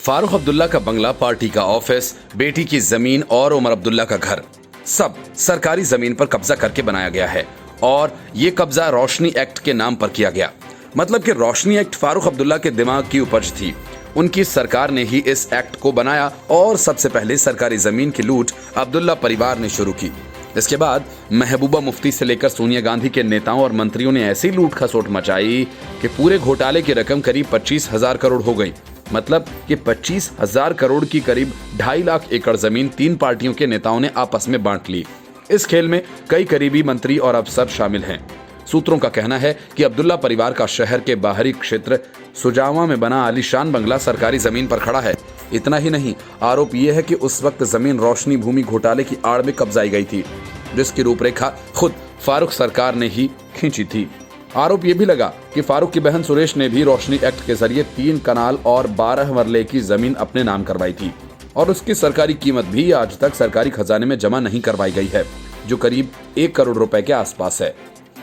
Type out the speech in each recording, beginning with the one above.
फारूक अब्दुल्ला का बंगला, पार्टी का ऑफिस, बेटी की जमीन और उमर अब्दुल्ला का घर, सब सरकारी जमीन पर कब्जा करके बनाया गया है। और ये कब्जा रोशनी एक्ट के नाम पर किया गया। मतलब कि रोशनी एक्ट फारूक अब्दुल्ला के दिमाग की उपज थी। उनकी सरकार ने ही इस एक्ट को बनाया और सबसे पहले सरकारी जमीन की लूट अब्दुल्ला परिवार ने शुरू की। इसके बाद महबूबा मुफ्ती से लेकर सोनिया गांधी के नेताओं और मंत्रियों ने ऐसी लूट खसोट मचाई कि पूरे घोटाले की रकम करीब 25,000 करोड़ हो गई। मतलब कि 25,000 करोड़ की करीब 2.5 लाख एकड़ जमीन 3 पार्टियों के नेताओं ने आपस में बांट ली। इस खेल में कई करीबी मंत्री और अफसर शामिल हैं। सूत्रों का कहना है कि अब्दुल्ला परिवार का शहर के बाहरी क्षेत्र सुजावा में बना आलीशान बंगला सरकारी जमीन पर खड़ा है। इतना ही नहीं, आरोप यह है कि उस वक्त जमीन रोशनी भूमि घोटाले की आड़ में कब्जाई गई थी, जिसकी रूपरेखा खुद फारूक सरकार ने ही खींची थी। आरोप यह भी लगा कि फारूक की बहन सुरेश ने भी रोशनी एक्ट के जरिए 3 कनाल और 12 मरले की जमीन अपने नाम करवाई थी और उसकी सरकारी कीमत भी आज तक सरकारी खजाने में जमा नहीं करवाई गई है, जो करीब 1 करोड़ रुपए के आसपास है।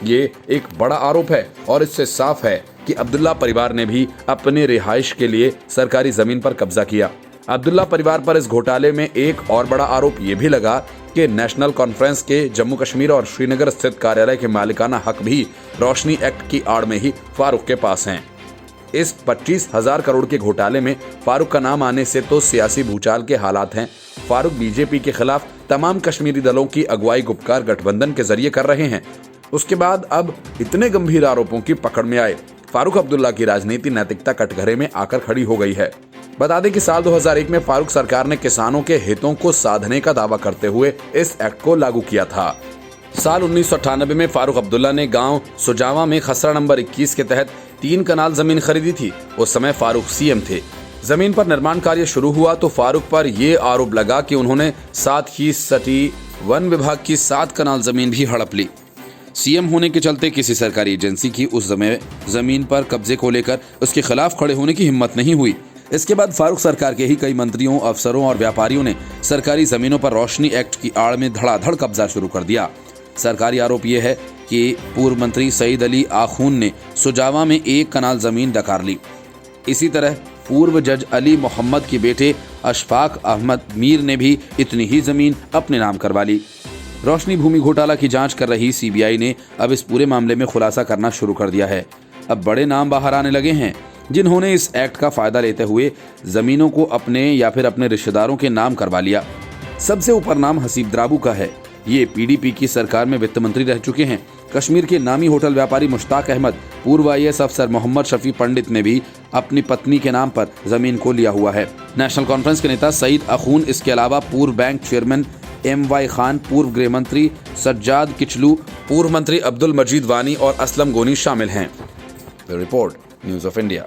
ये एक बड़ा आरोप है और इससे साफ है कि अब्दुल्ला परिवार ने भी अपने रिहाइश के लिए सरकारी जमीन पर कब्जा किया। अब्दुल्ला परिवार पर इस घोटाले में एक और बड़ा आरोप ये भी लगा कि नेशनल कॉन्फ्रेंस के जम्मू कश्मीर और श्रीनगर स्थित कार्यालय के मालिकाना हक भी रोशनी एक्ट की आड़ में ही फारूक के पास हैं। इस 25,000 करोड़ के घोटाले में फारूक का नाम आने से तो सियासी भूचाल के हालात हैं। फारूक बीजेपी के खिलाफ तमाम कश्मीरी दलों की अगुवाई गुपकार गठबंधन के जरिए कर रहे हैं। उसके बाद अब इतने गंभीर आरोपों की पकड़ में आए फारूक अब्दुल्ला की राजनीति नैतिकता कटघरे में आकर खड़ी हो गई है। बता दें कि साल 2001 में फारूक सरकार ने किसानों के हितों को साधने का दावा करते हुए इस एक्ट को लागू किया था। साल 1998 में फारूक अब्दुल्ला ने गांव सुजावा में खसरा नंबर 21 के तहत 3 कनाल जमीन खरीदी थी। उस समय फारूक सीएम थे। जमीन पर निर्माण कार्य शुरू हुआ तो फारूक पर यह आरोप लगा कि उन्होंने साथ ही सटी वन विभाग की 7 कनाल जमीन भी हड़प ली। सीएम होने के चलते किसी सरकारी एजेंसी की उस समय जमीन पर कब्जे को लेकर उसके खिलाफ खड़े होने की हिम्मत नहीं हुई। इसके बाद फारूक सरकार के ही कई मंत्रियों, अफसरों और व्यापारियों ने सरकारी जमीनों पर रोशनी एक्ट की आड़ में धड़ाधड़ कब्जा शुरू कर दिया। सरकारी आरोप यह है कि पूर्व मंत्री सईद अली आखून ने सुजावा में 1 कनाल जमीन डकार ली। इसी तरह पूर्व जज अली मोहम्मद के बेटे अशफाक अहमद मीर ने भी इतनी ही जमीन अपने नाम करवा ली। रोशनी भूमि घोटाला की जांच कर रही सीबीआई ने अब इस पूरे मामले में खुलासा करना शुरू कर दिया है। अब बड़े नाम बाहर आने लगे हैं जिन्होंने इस एक्ट का फायदा लेते हुए जमीनों को अपने या फिर अपने रिश्तेदारों के नाम करवा लिया। सबसे ऊपर नाम हसीब द्राबू का है। ये पीडीपी की सरकार में वित्त मंत्री रह चुके हैं। कश्मीर के नामी होटल व्यापारी मुश्ताक अहमद, पूर्व IAS अफसर मोहम्मद शफी पंडित ने भी अपनी पत्नी के नाम पर जमीन को लिया हुआ है। नेशनल कॉन्फ्रेंस के नेता सईद अखून, इसके अलावा पूर्व बैंक चेयरमैन MY खान, पूर्व गृह मंत्री सज्जाद किचलू, पूर्व मंत्री अब्दुल मजीद वानी और असलम गोनी शामिल हैं। Report, news of India.